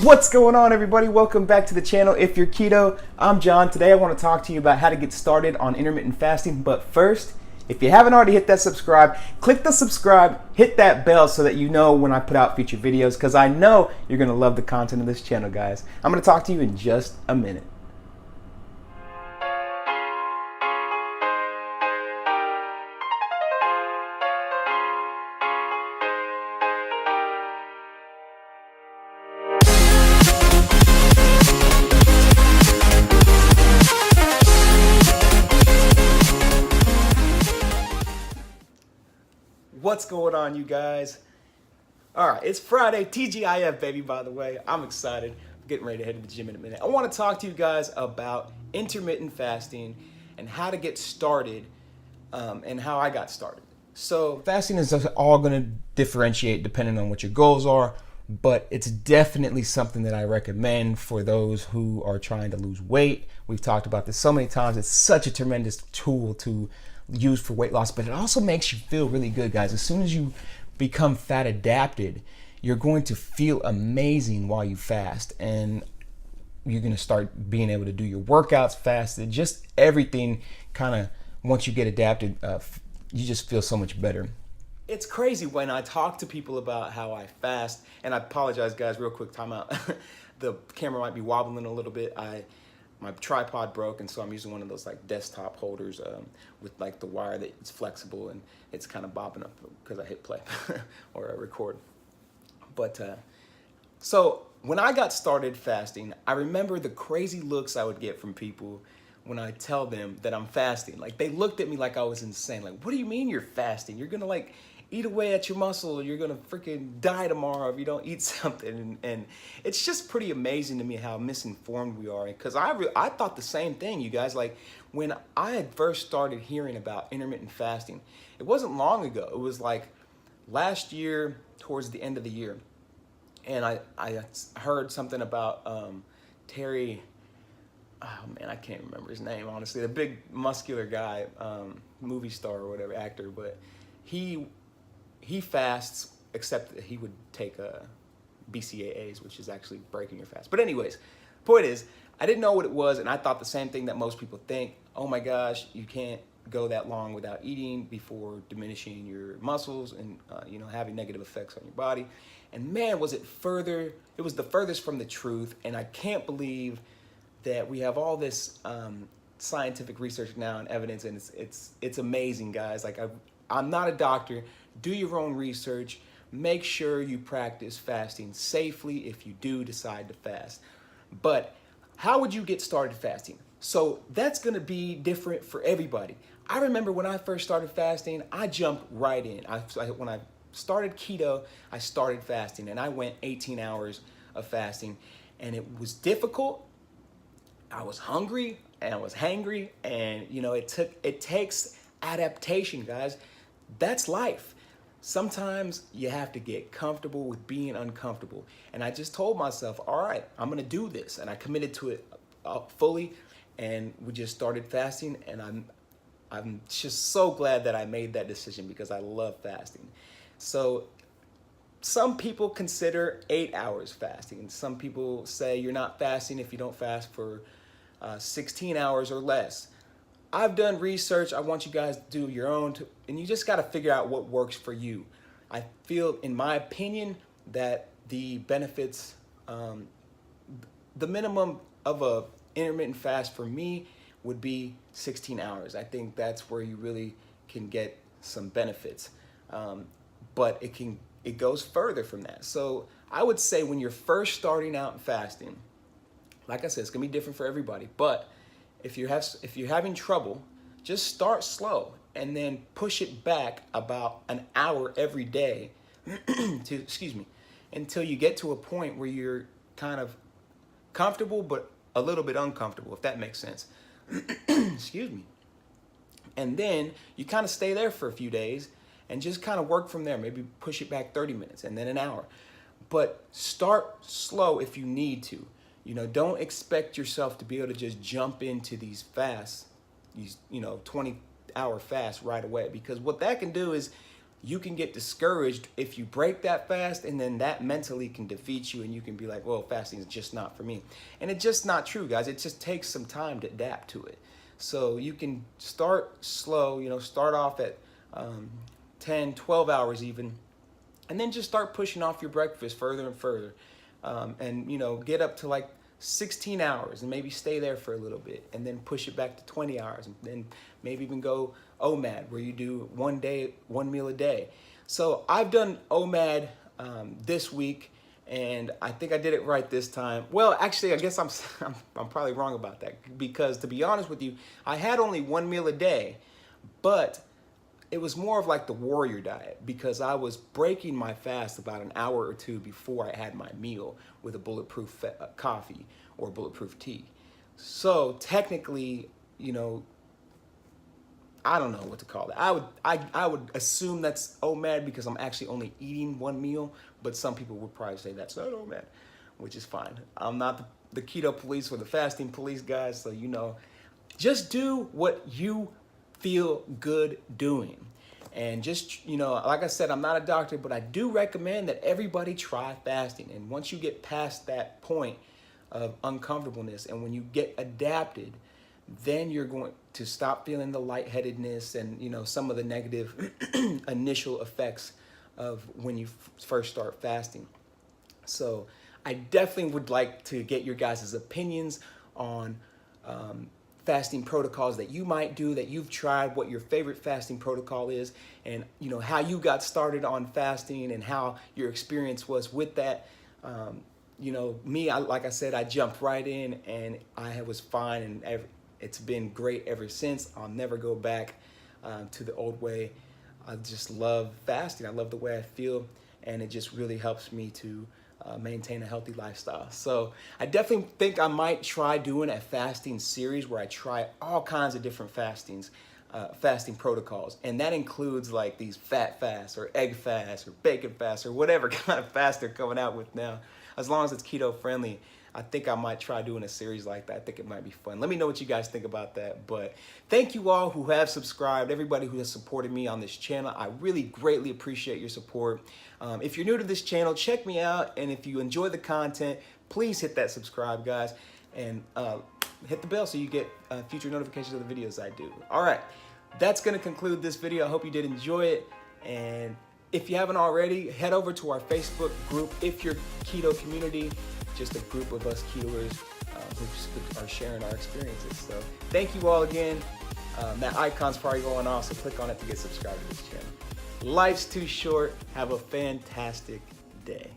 What's going on, everybody? Welcome back to the channel. If you're keto, I'm John. Today I want to talk to you about how to get started on intermittent fasting. But first, if you haven't already hit that subscribe, click the subscribe, hit that bell so that you know when I put out future videos, because I know you're going to love the content of this channel, guys. I'm going to talk to you in just a minute. What's going on, you guys? All right, it's Friday, TGIF, baby, by the way. I'm excited. I'm getting ready to head to the gym in a minute. I want to talk to you guys about intermittent fasting and how to get started and how I got started. So fasting is all going to differentiate depending on what your goals are, but it's definitely something that I recommend for those who are trying to lose weight. We've talked about this so many times. It's such a tremendous tool to use for weight loss, but it also makes you feel really good, guys. As soon as you become fat adapted, you're going to feel amazing while you fast, and you're going to start being able to do your workouts fasted. Just everything kind of, once you get adapted, you just feel so much better. It's crazy when I talk to people about how I fast, and I apologize, guys, real quick, time out. The camera might be wobbling a little bit. My tripod broke, and so I'm using one of those like desktop holders with like the wire that it's flexible, and it's kind of bobbing up because I hit play or record. But so when I got started fasting, I remember the crazy looks I would get from people when I tell them that I'm fasting. Like, they looked at me like I was insane. Like, what do you mean you're fasting? You're gonna like eat away at your muscle, you're gonna freaking die tomorrow if you don't eat something. And it's just pretty amazing to me how misinformed we are, because I thought the same thing, you guys. Like, when I had first started hearing about intermittent fasting, it wasn't long ago. It was like last year towards the end of the year, and I heard something about Terry, oh man, I can't remember his name, honestly, the big muscular guy, movie star or whatever, actor, but he fasts, except that he would take BCAAs, which is actually breaking your fast. But anyways, point is, I didn't know what it was, and I thought the same thing that most people think. Oh my gosh, you can't go that long without eating before diminishing your muscles and having negative effects on your body. And man, was it further, it was the furthest from the truth. And I can't believe that we have all this scientific research now and evidence, and it's amazing, guys. Like, I'm not a doctor. Do your own research. Make sure you practice fasting safely if you do decide to fast. But how would you get started fasting? So that's gonna be different for everybody. I remember when I first started fasting, I jumped right in. When I started keto, I started fasting, and I went 18 hours of fasting, and it was difficult. I was hungry and I was hangry, and it takes adaptation, guys. That's life. Sometimes you have to get comfortable with being uncomfortable. And I just told myself, all right, I'm gonna do this. And I committed to it fully, and we just started fasting, and I'm just so glad that I made that decision, because I love fasting. So some people consider 8 hours fasting, and some people say you're not fasting if you don't fast for 16 hours or less. I've done research. I want you guys to do your own, and you just got to figure out what works for you. I feel, in my opinion, that the benefits, the minimum of a intermittent fast for me would be 16 hours. I think that's where you really can get some benefits, but it goes further from that. So I would say when you're first starting out in fasting, like I said, it's gonna be different for everybody, but if you're having trouble, just start slow and then push it back about an hour every day until you get to a point where you're kind of comfortable but a little bit uncomfortable, if that makes sense. Excuse me. And then you kind of stay there for a few days and just kind of work from there. Maybe push it back 30 minutes and then an hour. But start slow if you need to. You know, don't expect yourself to be able to just jump into these fasts, these, 20-hour fasts right away. Because what that can do is you can get discouraged if you break that fast, and then that mentally can defeat you, and you can be like, well, fasting is just not for me. And it's just not true, guys. It just takes some time to adapt to it. So you can start slow, start off at 10, 12 hours even, and then just start pushing off your breakfast further and further. And get up to like 16 hours and maybe stay there for a little bit, and then push it back to 20 hours, and then maybe even go OMAD, where you do 1 day, 1 meal a day. So I've done OMAD this week, and I think I did it right this time. Well, actually, I guess I'm probably wrong about that, because to be honest with you, I had only 1 meal a day, but it was more of like the warrior diet, because I was breaking my fast about an hour or two before I had my meal with a bulletproof coffee or bulletproof tea. So technically, I don't know what to call it. I would assume that's OMAD, because I'm actually only eating 1 meal, but some people would probably say that's not OMAD, which is fine. I'm not the keto police or the fasting police, guys, so just do what you feel good doing. And just, like I said, I'm not a doctor, but I do recommend that everybody try fasting. And once you get past that point of uncomfortableness, and when you get adapted, then you're going to stop feeling the lightheadedness and, some of the negative initial effects of when you first start fasting. So I definitely would like to get your guys' opinions on fasting protocols that you might do, that you've tried, what your favorite fasting protocol is, and how you got started on fasting and how your experience was with that. Me, like I said, I jumped right in and I was fine, and it's been great ever since. I'll never go back to the old way. I just love fasting. I love the way I feel, and it just really helps me to maintain a healthy lifestyle. So I definitely think I might try doing a fasting series where I try all kinds of different fasting protocols. And that includes like these fat fasts or egg fasts or bacon fasts or whatever kind of fast they're coming out with now. As long as it's keto friendly, I think I might try doing a series like that. I think it might be fun. Let me know what you guys think about that. But thank you all who have subscribed, everybody who has supported me on this channel. I really greatly appreciate your support. If you're new to this channel, check me out. And if you enjoy the content, please hit that subscribe, guys. And hit the bell so you get future notifications of the videos I do. All right, that's going to conclude this video. I hope you did enjoy it. And if you haven't already, head over to our Facebook group, If You're Keto Community. Just a group of us ketoers who are sharing our experiences. So thank you all again. That icon's probably going off, so click on it to get subscribed to this channel. Life's too short. Have a fantastic day.